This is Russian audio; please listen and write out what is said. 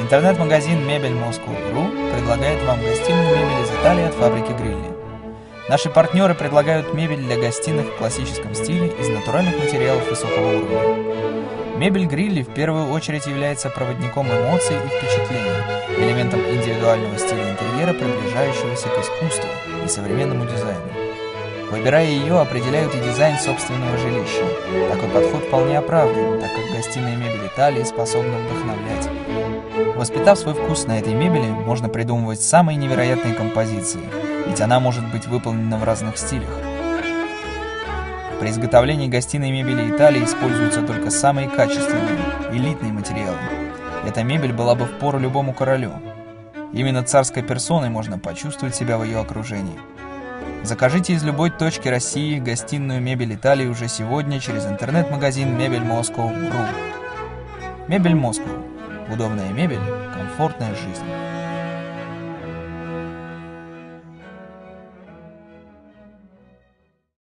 Интернет-магазин Мебель Moscow.ru предлагает вам гостиную мебель из Италии от фабрики Грилли. Наши партнеры предлагают мебель для гостиных в классическом стиле из натуральных материалов высокого уровня. Мебель Грилли в первую очередь является проводником эмоций и впечатлений, элементом индивидуального стиля интерьера, приближающегося к искусству и современному дизайну. Выбирая ее, определяют и дизайн собственного жилища. Такой подход вполне оправдан, так как гостиная мебель Италии способна вдохновлять. Воспитав свой вкус на этой мебели, можно придумывать самые невероятные композиции, ведь она может быть выполнена в разных стилях. При изготовлении гостиной мебели Италии используются только самые качественные, элитные материалы. Эта мебель была бы впору любому королю. Именно царской персоной можно почувствовать себя в ее окружении. Закажите из любой точки России гостиную мебель Италии уже сегодня через интернет-магазин Мебель Moscow.ru. Мебель Москва. Удобная мебель, комфортная жизнь.